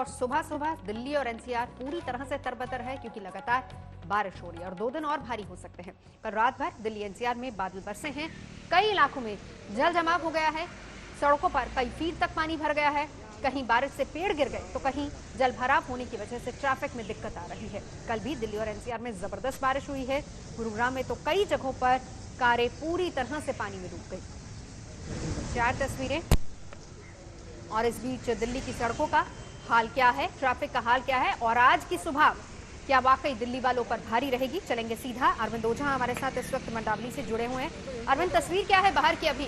सुबह सुबह दिल्ली और एनसीआर पूरी तरह से तरबतर है क्योंकि लगातार बारिश हो रही है और 2 दिन और भारी हो सकते हैं। कल रात भर दिल्ली एनसीआर में बादल बरसे हैं, कई इलाकों में जल जमाव हो गया है, सड़कों पर कई फीट तक पानी भर गया है, कहीं बारिश से पेड़ गिर गए तो कहीं जल भराव होने की वजह से ट्रैफिक में दिक्कत आ रही है। कल भी दिल्ली और एनसीआर में जबरदस्त बारिश हुई है। गुरुग्राम में तो कई जगहों पर कारें पूरी तरह से पानी में डूब गई। 4 तस्वीरें। और इस बीच दिल्ली की सड़कों का हाल क्या है, ट्रैफिक का हाल क्या है और आज की सुबह क्या वाकई दिल्ली वालों पर भारी रहेगी, चलेंगे सीधा। अरविंद ओझा हमारे साथ इस वक्त मंडावली से जुड़े हुए हैं। अरविंद, तस्वीर क्या है बाहर की अभी?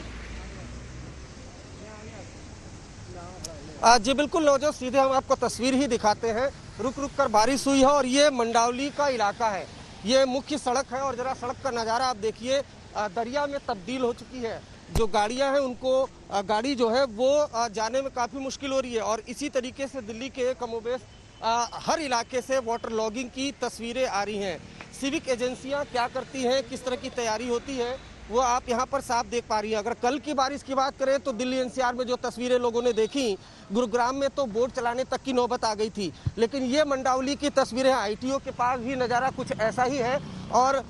जी बिल्कुल नौजो, सीधे हम आपको तस्वीर ही दिखाते हैं। रुक रुक कर बारिश हुई है और ये मंडावली का इलाका है, ये मुख्य सड़क है और जरा सड़क का नज़ारा आप देखिए, दरिया में तब्दील हो चुकी है। जो गाड़ियां हैं उनको गाड़ी जो है वो जाने में काफ़ी मुश्किल हो रही है और इसी तरीके से दिल्ली के कमोबेश हर इलाके से वाटर लॉगिंग की तस्वीरें आ रही हैं। सिविक एजेंसियां क्या करती हैं, किस तरह की तैयारी होती है, वो आप यहाँ पर साफ देख पा रही हैं। अगर कल की बारिश की बात करें तो दिल्ली एनसीआर में जो तस्वीरें लोगों ने देखी, गुरुग्राम में तो बोट चलाने तक की नौबत आ गई थी, लेकिन ये मंडावली की तस्वीरें, आईटीओ के पास भी नज़ारा कुछ ऐसा ही है। और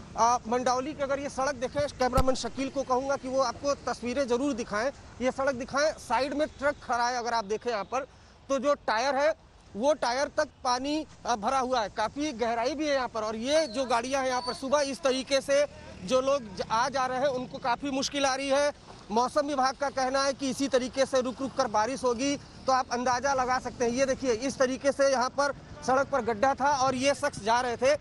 मंडावली की अगर ये सड़क देखें, कैमरामैन शकील को कहूँगा कि वो आपको तस्वीरें जरूर दिखाएं, ये सड़क दिखाएं। साइड में ट्रक खड़ा है, अगर आप देखें यहाँ पर तो जो टायर है वो टायर तक पानी भरा हुआ है, काफ़ी गहराई भी है यहाँ पर। और ये जो गाड़ियाँ हैं यहाँ पर सुबह इस तरीके से जो लोग आ जा रहे हैं उनको काफ़ी मुश्किल आ रही है। मौसम विभाग का कहना है कि इसी तरीके से रुक रुक कर बारिश होगी, तो आप अंदाज़ा लगा सकते हैं। ये देखिए इस तरीके से यहाँ पर सड़क पर गड्ढा था और ये शख्स जा रहे थे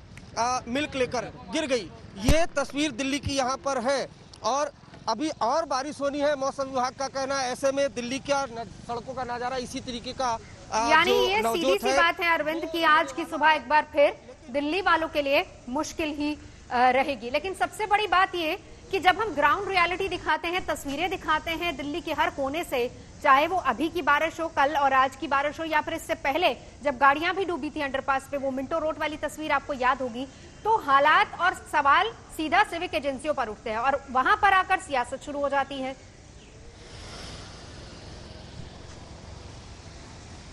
मिल्क लेकर, गिर गई। ये तस्वीर दिल्ली की यहाँ पर है और अभी और बारिश होनी है, मौसम विभाग का कहना है। ऐसे में दिल्ली का सड़कों का नज़ारा इसी तरीके का यानी ये सीधी सी बात है अरविंद कि आज की सुबह एक बार फिर दिल्ली वालों के लिए मुश्किल ही रहेगी। लेकिन सबसे बड़ी बात ये कि जब हम ग्राउंड रियलिटी दिखाते हैं, तस्वीरें दिखाते हैं दिल्ली के हर कोने से, चाहे वो अभी की बारिश हो, कल और आज की बारिश हो, या फिर इससे पहले जब गाड़ियां भी डूबी थी अंडरपास पे, वो मिंटो रोड वाली तस्वीर आपको याद होगी, तो हालात और सवाल सीधा सिविक एजेंसियों पर उठते हैं और वहां पर आकर सियासत शुरू हो जाती है।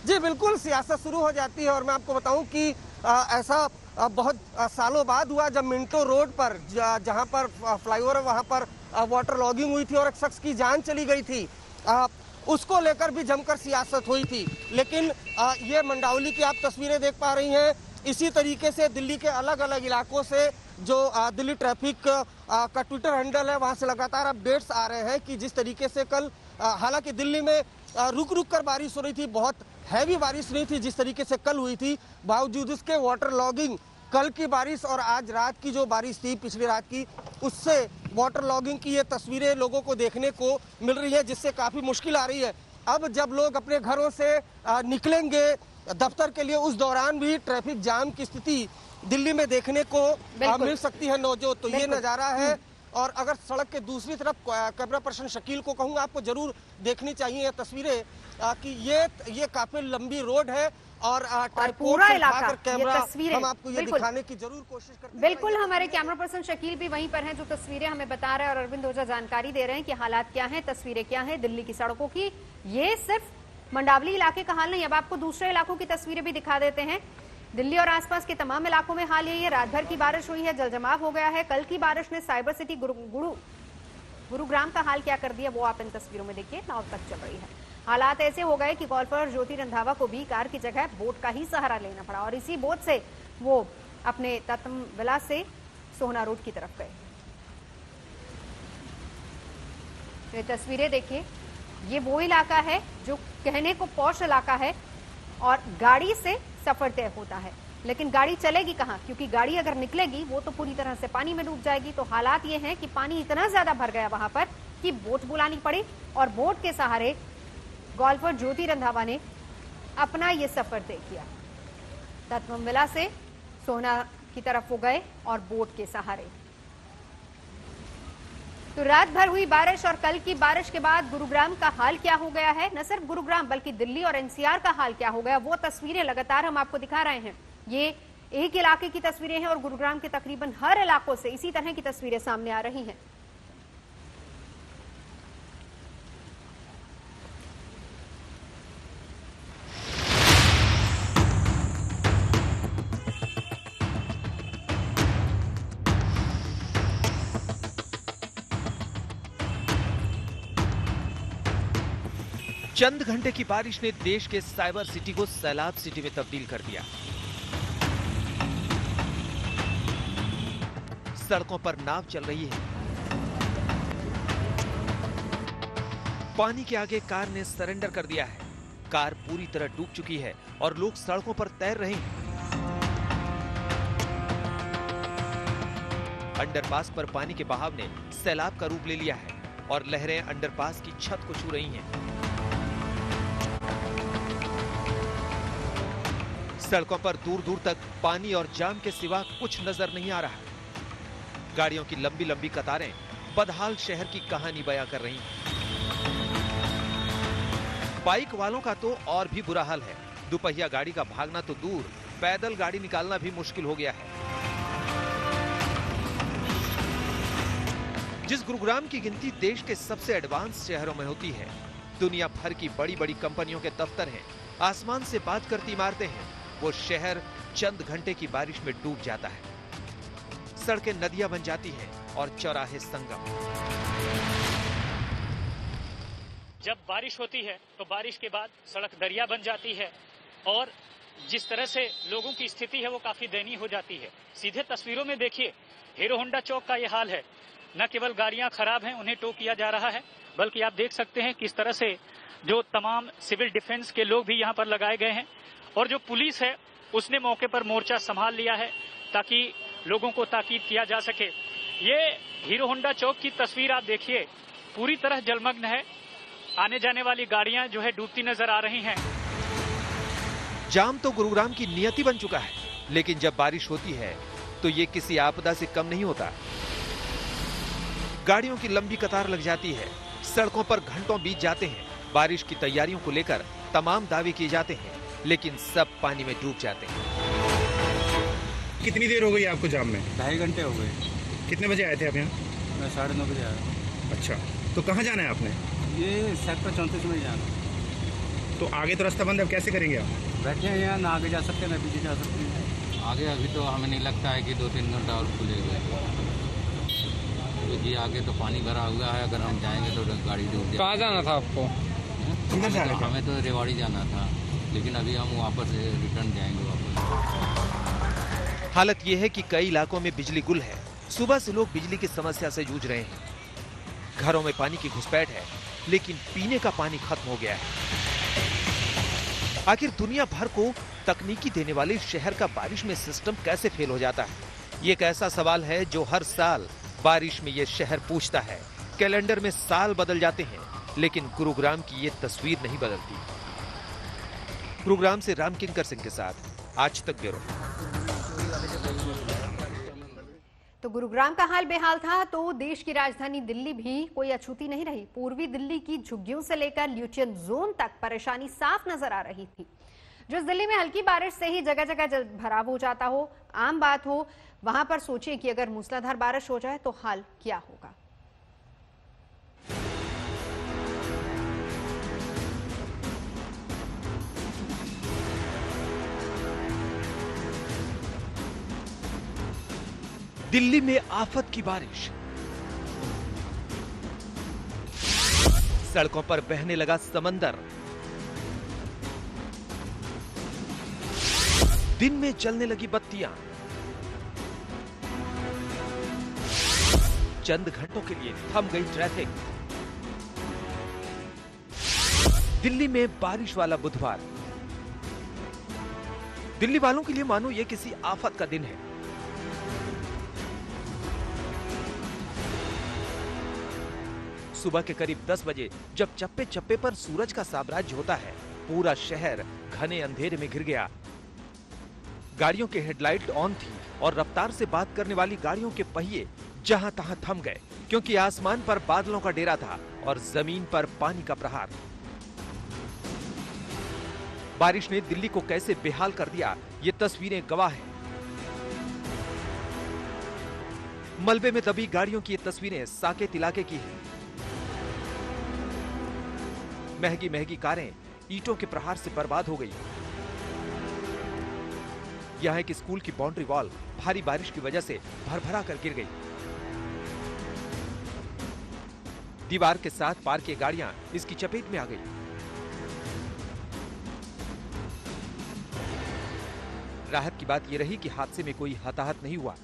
जी बिल्कुल, सियासत शुरू हो जाती है। और मैं आपको बताऊं कि ऐसा बहुत सालों बाद हुआ जब मिंटो रोड पर जहां पर फ्लाईओवर है वहां पर वाटर लॉगिंग हुई थी और एक शख्स की जान चली गई थी। उसको लेकर भी जमकर सियासत हुई थी। लेकिन ये मंडावली की आप तस्वीरें देख पा रही हैं, इसी तरीके से दिल्ली के अलग अलग इलाकों से जो दिल्ली ट्रैफिक का ट्विटर हैंडल है वहां से लगातार अपडेट्स आ रहे हैं कि जिस तरीके से कल हालांकि दिल्ली में रुक रुक कर बारिश हो रही थी, बहुत हैवी बारिश नहीं थी जिस तरीके से कल हुई थी, बावजूद इसके वाटर लॉगिंग, कल की बारिश और आज रात की जो बारिश थी पिछली रात की, उससे वाटर लॉगिंग की ये तस्वीरें लोगों को देखने को मिल रही है, जिससे काफ़ी मुश्किल आ रही है। अब जब लोग अपने घरों से निकलेंगे दफ्तर के लिए, उस दौरान भी ट्रैफिक जाम की स्थिति दिल्ली में देखने को मिल सकती है नौजो। तो ये नज़ारा है। और अगर सड़क के दूसरी तरफ कैमरा पर्सन शकील को कहूँगा आपको जरूर देखनी चाहिए तस्वीरें कि ये काफी लंबी रोड है और पूरा इलाका, ये तस्वीरें हम आपको ये दिखाने की जरूर कोशिश करते हैं। बिल्कुल, हमारे कैमरा पर्सन शकील भी वहीं पर हैं जो तस्वीरें हमें बता रहे हैं और अरविंद ओझा जानकारी दे रहे हैं कि हालात क्या हैं, तस्वीरें क्या हैं दिल्ली की सड़कों की। ये सिर्फ मंडावली इलाके का हाल नहीं, अब आपको दूसरे इलाकों की तस्वीरें भी दिखा देते हैं। दिल्ली और आसपास के तमाम इलाकों में हाल यही है, रात भर की बारिश हुई है, जल जमाव हो गया है। कल की बारिश ने साइबर सिटी गुरुग्राम का हाल क्या कर दिया वो आप इन तस्वीरों में देखिए, नाव तक चल रही है। हालात ऐसे हो गए कि गोल्फर ज्योति रंधावा को भी कार की जगह बोट का ही सहारा लेना पड़ा और इसी बोट से वो अपने तत्म विला से सोहना रोड की तरफ गए। ये तस्वीरें देखिए, ये वो इलाका है जो कहने को पौष इलाका है और गाड़ी से सफर तय होता है, लेकिन गाड़ी चलेगी कहां, क्योंकि गाड़ी अगर निकलेगी वो तो पूरी तरह से पानी में डूब जाएगी। तो हालात ये हैं कि पानी इतना ज्यादा भर गया वहां पर कि बोट बुलानी पड़ी और बोट के सहारे गोल्फर ज्योति रंधावा ने अपना ये सफर तय किया। तत्वम विला से सोहना की तरफ वो गए और बोट के सहारे। तो रात भर हुई बारिश और कल की बारिश के बाद गुरुग्राम का हाल क्या हो गया है, न सिर्फ गुरुग्राम बल्कि दिल्ली और एनसीआर का हाल क्या हो गया, वो तस्वीरें लगातार हम आपको दिखा रहे हैं। ये एक इलाके की तस्वीरें हैं और गुरुग्राम के तकरीबन हर इलाकों से इसी तरह की तस्वीरें सामने आ रही हैं। चंद घंटे की बारिश ने देश के साइबर सिटी को सैलाब सिटी में तब्दील कर दिया। सड़कों पर नाव चल रही है। पानी के आगे कार ने सरेंडर कर दिया है। कार पूरी तरह डूब चुकी है और लोग सड़कों पर तैर रहे हैं। अंडरपास पर पानी के बहाव ने सैलाब का रूप ले लिया है और लहरें अंडरपास की छत को छू रही हैं। सड़कों पर दूर दूर तक पानी और जाम के सिवा कुछ नजर नहीं आ रहा। गाड़ियों की लंबी लंबी कतारें बदहाल शहर की कहानी बयां कर रही हैं। बाइक वालों का तो और भी बुरा हाल है। दुपहिया गाड़ी का भागना तो दूर, पैदल गाड़ी निकालना भी मुश्किल हो गया है। जिस गुरुग्राम की गिनती देश के सबसे एडवांस शहरों में होती है, दुनिया भर की बड़ी बड़ी कंपनियों के दफ्तर हैं, आसमान से बात करती इमारतें हैं, वो शहर चंद घंटे की बारिश में डूब जाता है। सड़कें नदियां बन जाती हैं और चौराहे संगम। जब बारिश होती है तो बारिश के बाद सड़क दरिया बन जाती है और जिस तरह से लोगों की स्थिति है वो काफी दयनीय हो जाती है। सीधे तस्वीरों में देखिए, हीरो होंडा चौक का ये हाल है। न केवल गाड़ियां खराब हैं, उन्हें टो किया जा रहा है, बल्कि आप देख सकते हैं किस तरह से जो तमाम सिविल डिफेंस के लोग भी यहाँ पर लगाए गए हैं और जो पुलिस है उसने मौके पर मोर्चा संभाल लिया है ताकि लोगों को ताकीद किया जा सके। ये हीरो होंडा चौक की तस्वीर आप देखिए, पूरी तरह जलमग्न है। आने जाने वाली गाड़ियां जो है डूबती नजर आ रही हैं। जाम तो गुरुग्राम की नियति बन चुका है, लेकिन जब बारिश होती है तो ये किसी आपदा से कम नहीं होता। गाड़ियों की लंबी कतार लग जाती है, सड़कों पर घंटों बीत जाते हैं। बारिश की तैयारियों को लेकर तमाम दावे किए जाते हैं, लेकिन सब पानी में डूब जाते हैं। कितनी देर हो गई आपको जाम में? 2.5 घंटे हो गए। कितने बजे आए थे आप यहाँ? मैं 9:30 बजे आया। अच्छा, तो कहाँ जाना है आपने? ये सेक्टर 34 में जाना। तो आगे तो रास्ता बंद है, अब कैसे करेंगे आप? बैठे हैं यहाँ, ना आगे जा सकते ना पीछे जा सकते हैं। आगे अभी तो हमें नहीं लगता है कि 2-3 घंटा और खुलेगा, क्योंकि आगे तो पानी भरा हुआ है। अगर हम जाएंगे तो गाड़ी डूब जाएगी। कहाँ जाना था आपको? किधर जाना था? हमें तो रेवाड़ी जाना था, लेकिन अभी हम वापस रिटर्न जाएंगे वापस। हालत यह है कि कई इलाकों में बिजली गुल है। सुबह से लोग बिजली की समस्या से जूझ रहे हैं। घरों में पानी की घुसपैठ है, लेकिन पीने का पानी खत्म हो गया है। आखिर दुनिया भर को तकनीकी देने वाले शहर का बारिश में सिस्टम कैसे फेल हो जाता है? ये एक ऐसा सवाल है जो हर साल बारिश में ये शहर पूछता है। कैलेंडर में साल बदल जाते हैं, लेकिन गुरुग्राम की ये तस्वीर नहीं बदलती। गुरुग्राम से रामकिंकर सिंह के साथ आज तक ब्यूरो। तो गुरुग्राम का हाल बेहाल था तो देश की राजधानी दिल्ली भी कोई अछूती नहीं रही। पूर्वी दिल्ली की झुग्गियों से लेकर ल्यूटियन जोन तक परेशानी साफ नजर आ रही थी। जिस दिल्ली में हल्की बारिश से ही जगह जगह जल भराव हो जाता हो, आम बात हो, वहां पर सोचिए कि अगर मूसलाधार बारिश हो जाए तो हाल क्या होगा। दिल्ली में आफत की बारिश, सड़कों पर बहने लगा समंदर, दिन में जलने लगी बत्तियां, चंद घंटों के लिए थम गई ट्रैफिक। दिल्ली में बारिश वाला बुधवार दिल्ली वालों के लिए मानो ये किसी आफत का दिन है। सुबह के करीब 10 बजे जब चप्पे चप्पे पर सूरज का साम्राज्य होता है, पूरा शहर घने अंधेरे में घिर गया। गाड़ियों के हेडलाइट ऑन थी और रफ्तार से बात करने वाली गाड़ियों के पहिए जहां तहां थम गए, क्योंकि आसमान पर बादलों का डेरा था और जमीन पर पानी का प्रहार। बारिश ने दिल्ली को कैसे बेहाल कर दिया, ये तस्वीरें गवाह हैं। मलबे में दबी गाड़ियों की ये तस्वीरें साकेत इलाके की हैं। महंगी महंगी कारें ईंटों के प्रहार से बर्बाद हो गई। यहां एक स्कूल की बाउंड्री वॉल भारी बारिश की वजह से भरभरा कर गिर गई। दीवार के साथ पार्क की गाड़ियां इसकी चपेट में आ गई। राहत की बात यह रही कि हादसे में कोई हताहत नहीं हुआ।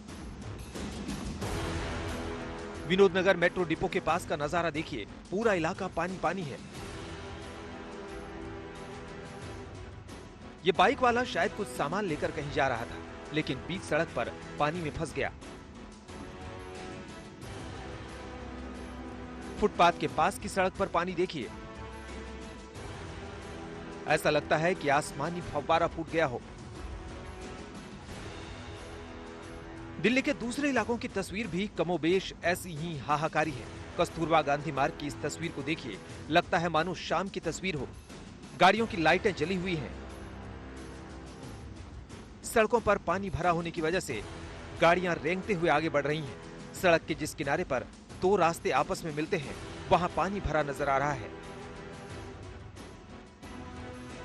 विनोदनगर मेट्रो डिपो के पास का नजारा देखिए, पूरा इलाका पानी पानी है। ये बाइक वाला शायद कुछ सामान लेकर कहीं जा रहा था, लेकिन बीच सड़क पर पानी में फंस गया। फुटपाथ के पास की सड़क पर पानी देखिए, ऐसा लगता है कि आसमानी फव्वारा फूट गया हो। दिल्ली के दूसरे इलाकों की तस्वीर भी कमोबेश ऐसी ही हाहाकारी है। कस्तूरबा गांधी मार्ग की इस तस्वीर को देखिए, लगता है मानो शाम की तस्वीर हो। गाड़ियों की लाइटें जली हुई हैं। सड़कों पर पानी भरा होने की वजह से गाड़ियां रेंगते हुए आगे बढ़ रही हैं। सड़क के जिस किनारे पर दो रास्ते आपस में मिलते हैं, वहां पानी भरा नजर आ रहा है।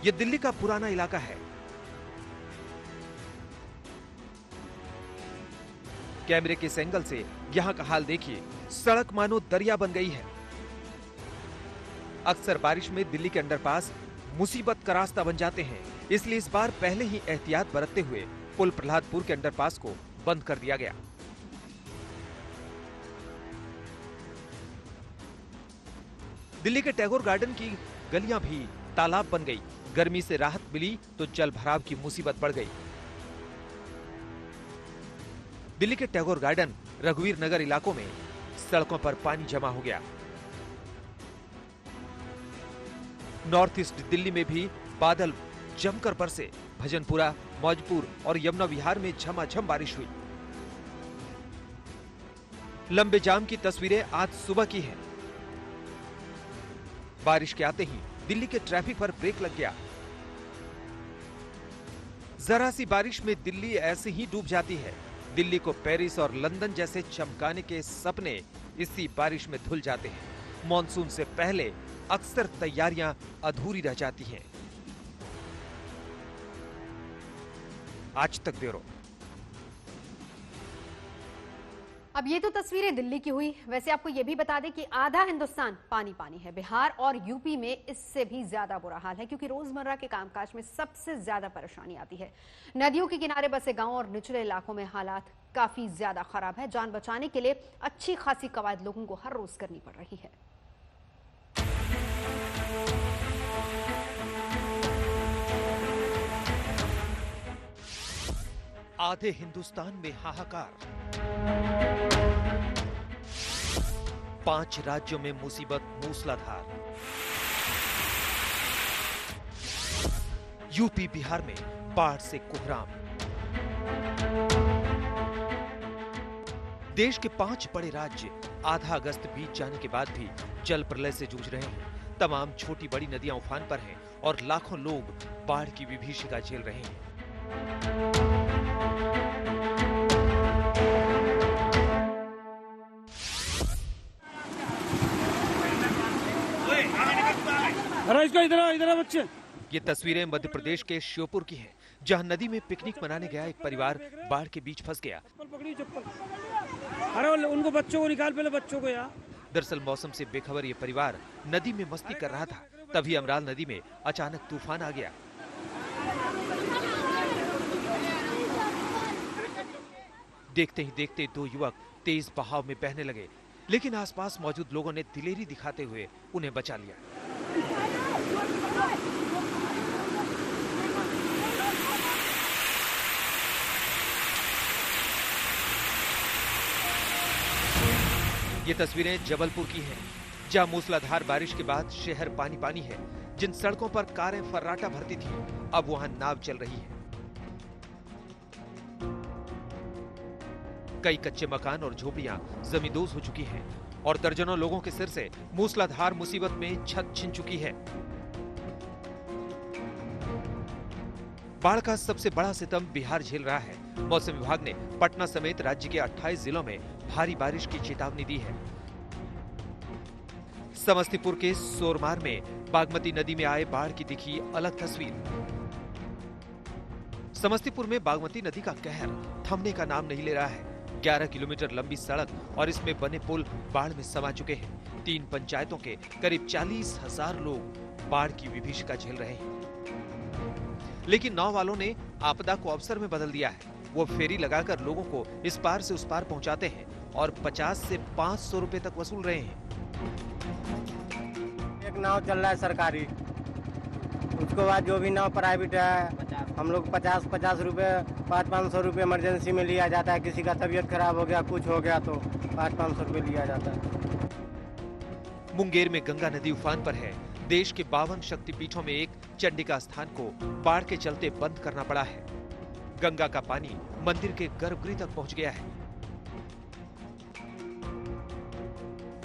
यह दिल्ली का पुराना इलाका है। कैमरे के इस एंगल से यहां का हाल देखिए, सड़क मानो दरिया बन गई है। अक्सर बारिश में दिल्ली के अंडरपास मुसीबत का रास्ता बन जाते हैं, इसलिए इस बार पहले ही एहतियात बरतते हुए पुल प्रहलादपुर के अंडरपास को बंद कर दिया गया। दिल्ली के टैगोर गार्डन की गलियां भी तालाब बन गई। गर्मी से राहत मिली तो जल भराव की मुसीबत बढ़ गई। दिल्ली के टैगोर गार्डन, रघुवीर नगर इलाकों में सड़कों पर पानी जमा हो गया। नॉर्थ ईस्ट दिल्ली में भी बादल जमकर बरसे। भजनपुरा, मौजपुर और यमुना विहार में झमाझम बारिश हुई। लंबे जाम की तस्वीरें आज सुबह की हैं। बारिश के आते ही दिल्ली के ट्रैफिक पर ब्रेक लग गया। जरा सी बारिश में दिल्ली ऐसे ही डूब जाती है। दिल्ली को पेरिस और लंदन जैसे चमकाने के सपने इसी बारिश में धुल जाते हैं। मॉनसून से पहले अक्सर तैयारियां अधूरी रह जाती हैं। आज तक ब्यूरो। अब ये तो तस्वीरें दिल्ली की हुई। वैसे आपको ये भी बता दें कि आधा हिंदुस्तान पानी पानी है। बिहार और यूपी में इससे भी ज्यादा बुरा हाल है, क्योंकि रोजमर्रा के कामकाज में सबसे ज्यादा परेशानी आती है। नदियों के किनारे बसे गांव और निचले इलाकों में हालात काफी ज्यादा खराब है। जान बचाने के लिए अच्छी खासी कवायद लोगों को हर रोज करनी पड़ रही है। आधे हिंदुस्तान में हाहाकार। 5 राज्यों में मुसीबत मूसलाधार। यूपी बिहार में बाढ़ से कोहराम। देश के 5 बड़े राज्य आधा अगस्त बीत जाने के बाद भी जल प्रलय से जूझ रहे हैं। तमाम छोटी बड़ी नदियां उफान पर हैं और लाखों लोग बाढ़ की विभीषिका झेल रहे हैं। इधर बच्चे। ये तस्वीरें मध्य प्रदेश के श्योपुर की हैं, जहां नदी में पिकनिक मनाने गया एक परिवार बाढ़ के बीच फंस गया। अरे उनको बच्चों को निकाल, पहले बच्चों को यार। दरअसल मौसम से बेखबर ये परिवार नदी में मस्ती कर रहा था, तभी अमराल नदी में अचानक तूफान आ गया। देखते ही देखते 2 युवक तेज बहाव में बहने लगे, लेकिन आसपास मौजूद लोगों ने दिलेरी दिखाते हुए उन्हें बचा लिया। ये तस्वीरें जबलपुर की हैं, जहां मूसलाधार बारिश के बाद शहर पानी पानी है। जिन सड़कों पर कारें फर्राटा भरती थी, अब वहां नाव चल रही है। कई कच्चे मकान और झोपड़ियां जमींदोज हो चुकी हैं और दर्जनों लोगों के सिर से मूसलाधार मुसीबत में छत छिन चुकी है। बाढ़ का सबसे बड़ा सितम बिहार झेल रहा है। मौसम विभाग ने पटना समेत राज्य के 28 जिलों में भारी बारिश की चेतावनी दी है। समस्तीपुर के सोरमार में बागमती नदी में आए बाढ़ की दिखी अलग तस्वीर। समस्तीपुर में बागमती नदी का कहर थमने का नाम नहीं ले रहा है। 11 किलोमीटर लंबी सड़क और इसमें बने पुल बाढ़ में समा चुके हैं। 3 पंचायतों के करीब 40,000 लोग बाढ़ की विभीषिका झेल रहे हैं। लेकिन नाव वालों ने आपदा को अवसर में बदल दिया है। वो फेरी लगाकर लोगों को इस पार से उस पार पहुंचाते हैं और 50 से 500 रुपए तक वसूल रहे हैं। एक नाव चल रहा है सरकारी, उसके बाद जो भी नाव प्राइवेट है हम लोग 50 रुपए 500 रुपए इमरजेंसी में लिया जाता है। किसी का तबीयत खराब हो गया, कुछ हो गया तो 500 रुपए लिया जाता है। मुंगेर में गंगा नदी उफान पर है। देश के 52 शक्तिपीठों में एक चंडिका स्थान को बाढ़ के चलते बंद करना पड़ा है। गंगा का पानी मंदिर के गर्भगृह तक पहुंच गया है।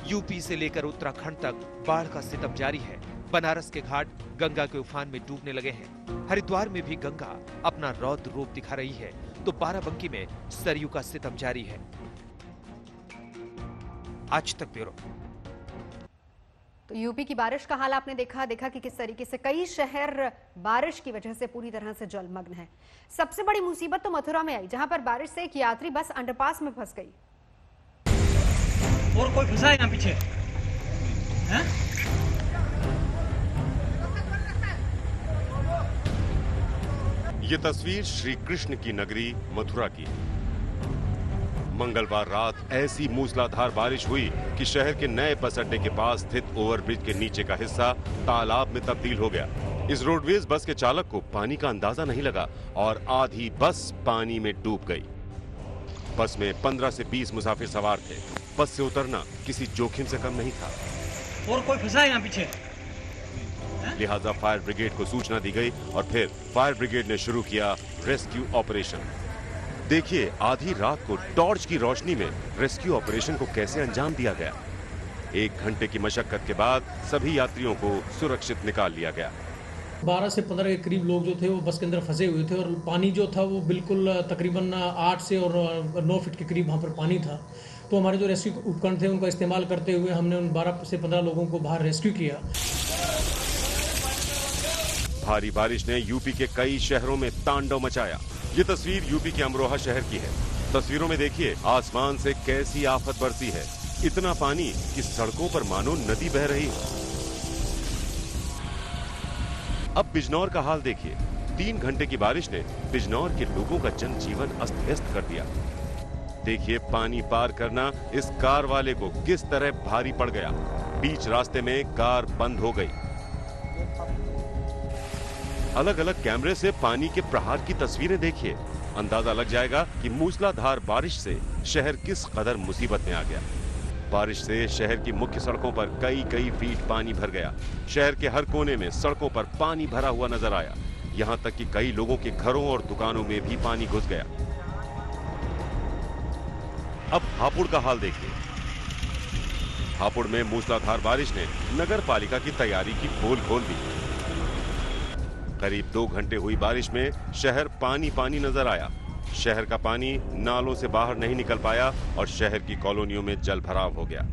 यूपी से लेकर उत्तराखंड तक बाढ़ का सितम जारी है। बनारस के घाट गंगा के उफान में डूबने लगे हैं। हरिद्वार में भी गंगा अपना रौद्र रूप दिखा रही है, तो बाराबंकी में सरयू का सितम जारी है। आज तक ब्यूरो। तो यूपी की बारिश का हाल आपने देखा कि किस तरीके से कई शहर बारिश की वजह से पूरी तरह से जलमग्न है। सबसे बड़ी मुसीबत तो मथुरा में आई, जहां पर बारिश से एक यात्री बस अंडरपास में फंस गई। और कोई फंसा है यहाँ पीछे है? ये तस्वीर श्री कृष्ण की नगरी मथुरा की है। मंगलवार रात ऐसी मूसलाधार बारिश हुई कि शहर के नए बस अड्डे के पास स्थित ओवरब्रिज के नीचे का हिस्सा तालाब में तब्दील हो गया। इस रोडवेज बस के चालक को पानी का अंदाजा नहीं लगा और आधी बस पानी में डूब गई। बस में 15 से 20 मुसाफिर सवार थे। बस से उतरना किसी जोखिम से कम नहीं था। और कोई फंसा है यहाँ पीछे? लिहाजा फायर ब्रिगेड को सूचना दी गई और फिर फायर ब्रिगेड ने शुरू किया रेस्क्यू ऑपरेशन। देखिए आधी रात को टॉर्च की रोशनी में रेस्क्यू ऑपरेशन को कैसे अंजाम दिया गया। 1 घंटे की मशक्कत के बाद सभी यात्रियों को सुरक्षित निकाल लिया गया। 12 से 15 के करीब लोग जो थे वो बस के अंदर फंसे हुए थे और पानी जो था वो बिल्कुल तकरीबन 8 से और 9 फीट के करीब वहाँ पर पानी था। तो हमारे जो रेस्क्यू उपकरण थे उनका इस्तेमाल करते हुए हमने उन 12 से 15 लोगों को बाहर रेस्क्यू किया। भारी बारिश ने यूपी के कई शहरों में तांडव मचाया। ये तस्वीर यूपी के अमरोहा शहर की है। तस्वीरों में देखिए आसमान से कैसी आफत बरसी है। इतना पानी कि सड़कों पर मानो नदी बह रही है। अब बिजनौर का हाल देखिए। 3 घंटे की बारिश ने बिजनौर के लोगों का जनजीवन अस्त व्यस्त कर दिया। देखिए पानी पार करना इस कार वाले को किस तरह भारी पड़ गया। बीच रास्ते में कार बंद हो गई। अलग अलग कैमरे से पानी के प्रहार की तस्वीरें देखिए। अंदाजा लग जाएगा कि मूसलाधार बारिश से शहर किस कदर मुसीबत में आ गया। बारिश से शहर की मुख्य सड़कों पर कई फीट पानी भर गया। शहर के हर कोने में सड़कों पर पानी भरा हुआ नजर आया। यहाँ तक कि कई लोगों के घरों और दुकानों में भी पानी घुस गया। अब हापुड़ का हाल देखिए। हापुड़ में मूसलाधार बारिश ने नगर पालिका की तैयारी की पोल खोल दी। करीब 2 घंटे हुई बारिश में शहर पानी नजर आया। शहर का पानी नालों से बाहर नहीं निकल पाया और शहर की कॉलोनियों में जल भराव हो गया।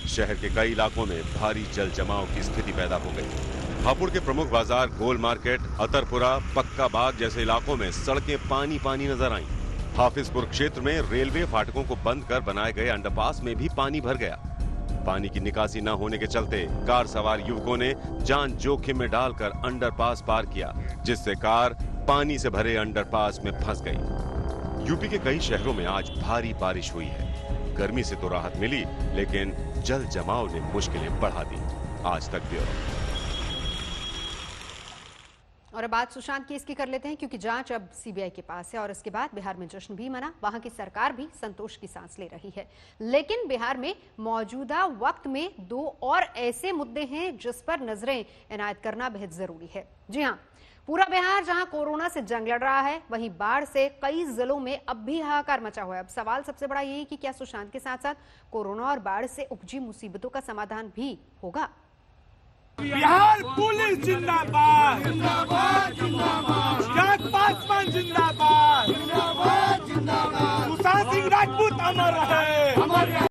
शहर के कई इलाकों में भारी जल जमाव की स्थिति पैदा हो गई। हापुड़ के प्रमुख बाजार गोल मार्केट, अतरपुरा, पक्का बाग जैसे इलाकों में सड़कें पानी नजर आईं। हाफिजपुर क्षेत्र में रेलवे फाटकों को बंद कर बनाए गए अंडरपास में भी पानी भर गया। पानी की निकासी न होने के चलते कार सवार युवकों ने जान जोखिम में डालकर अंडरपास पार किया, जिससे कार पानी से भरे अंडरपास में फंस गई। यूपी के कई शहरों में आज भारी बारिश हुई है। गर्मी से तो राहत मिली, लेकिन जल जमाव ने मुश्किलें बढ़ा दी। आज तक ब्यूरो। और अब बात सुशांत केस की कर लेते हैं, क्योंकि जांच अब सीबीआई के पास है और इसके बाद बिहार में जश्न भी मना। वहां की सरकार भी संतोष की सांस ले रही है। लेकिन बिहार में मौजूदा वक्त में 2 और ऐसे मुद्दे हैं जिस पर नजरें इनायत करना बेहद जरूरी है। जी हां, पूरा बिहार जहां कोरोना से जंग लड़ रहा है, वहीं बाढ़ से कई जिलों में अब भी हाहाकार मचा हुआ है। अब सवाल सबसे बड़ा यही कि क्या सुशांत के साथ साथ कोरोना और बाढ़ से उपजी मुसीबतों का समाधान भी होगा? बिहार पुलिस जिंदाबाद, जिंदाबाद, जिंदाबाद, जाट पासवान जिंदाबाद, जिंदाबाद, जिंदाबाद, सुशांत सिंह राजपूत अमर रहे।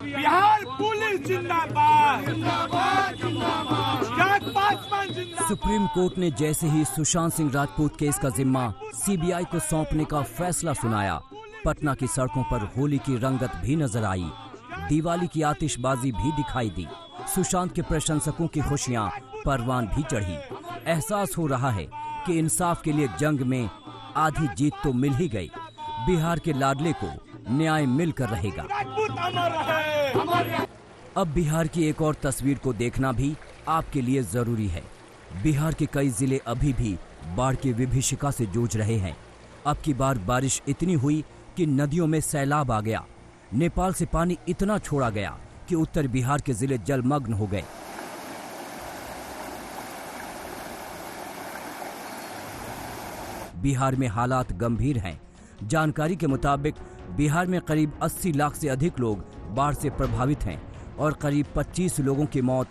बिहार पुलिस जिंदाबाद, जिंदाबाद, जिंदाबाद, जाट पासवान जिंदाबाद। सुप्रीम कोर्ट ने जैसे ही सुशांत सिंह राजपूत केस का जिम्मा सीबीआई को सौंपने का फैसला सुनाया, पटना की सड़कों पर होली की रंगत भी नजर आई। दिवाली की आतिशबाजी भी दिखाई दी। सुशांत के प्रशंसकों की खुशियां परवान भी चढ़ी। एहसास हो रहा है कि इंसाफ के लिए जंग में आधी जीत तो मिल ही गई। बिहार के लाडले को न्याय मिलकर रहेगा। अब बिहार की एक और तस्वीर को देखना भी आपके लिए जरूरी है। बिहार के कई जिले अभी भी बाढ़ की विभीषिका से जूझ रहे हैं। अब की बार बारिश इतनी हुई कि नदियों में सैलाब आ गया। नेपाल से पानी इतना छोड़ा गया कि उत्तर बिहार के जिले जलमग्न हो गए। बिहार में हालात गंभीर हैं। जानकारी के मुताबिक बिहार में करीब 80 लाख से अधिक लोग बाढ़ से प्रभावित हैं और करीब 25 लोगों की मौत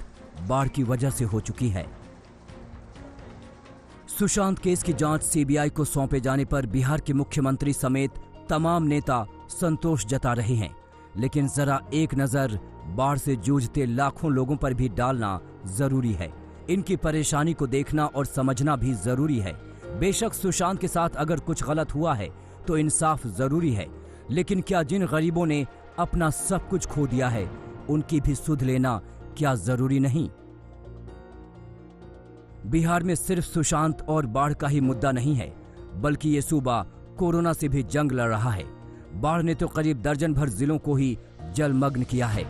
बाढ़ की वजह से हो चुकी है। सुशांत केस की जांच सीबीआई को सौंपे जाने पर बिहार के मुख्यमंत्री समेत तमाम नेता संतोष जता रहे हैं, लेकिन जरा एक नजर बाढ़ से जूझते लाखों लोगों पर भी डालना जरूरी है। इनकी परेशानी को देखना और समझना भी जरूरी है। बेशक सुशांत के साथ अगर कुछ गलत हुआ है तो इंसाफ जरूरी है, लेकिन क्या जिन गरीबों ने अपना सब कुछ खो दिया है उनकी भी सुध लेना क्या जरूरी नहीं? बिहार में सिर्फ सुशांत और बाढ़ का ही मुद्दा नहीं है, बल्कि ये सूबा कोरोना से भी जंग लड़ रहा है। बाढ़ ने तो करीब दर्जन भर जिलों को ही जलमग्न किया है,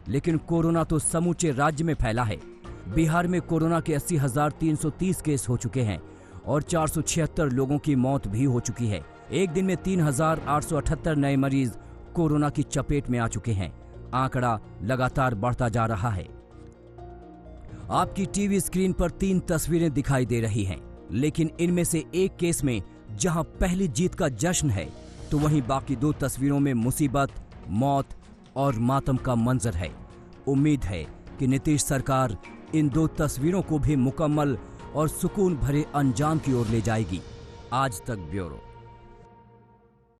लेकिन कोरोना तो समूचे राज्य में फैला है। बिहार में कोरोना के 80,330 केस हो चुके हैं और 476 लोगों की मौत भी हो चुकी है। एक दिन में 3,878 नए मरीज कोरोना की चपेट में आ चुके हैं। आंकड़ा लगातार बढ़ता जा रहा है। आपकी टीवी स्क्रीन पर 3 तस्वीरें दिखाई दे रही हैं, लेकिन इनमें से एक केस में जहां पहली जीत का जश्न है, तो वहीं बाकी 2 तस्वीरों में मुसीबत, मौत और मातम का मंजर है। उम्मीद है कि नीतीश सरकार इन 2 तस्वीरों को भी मुकम्मल और सुकून भरे अंजाम की ओर ले जाएगी। आज तक ब्यूरो।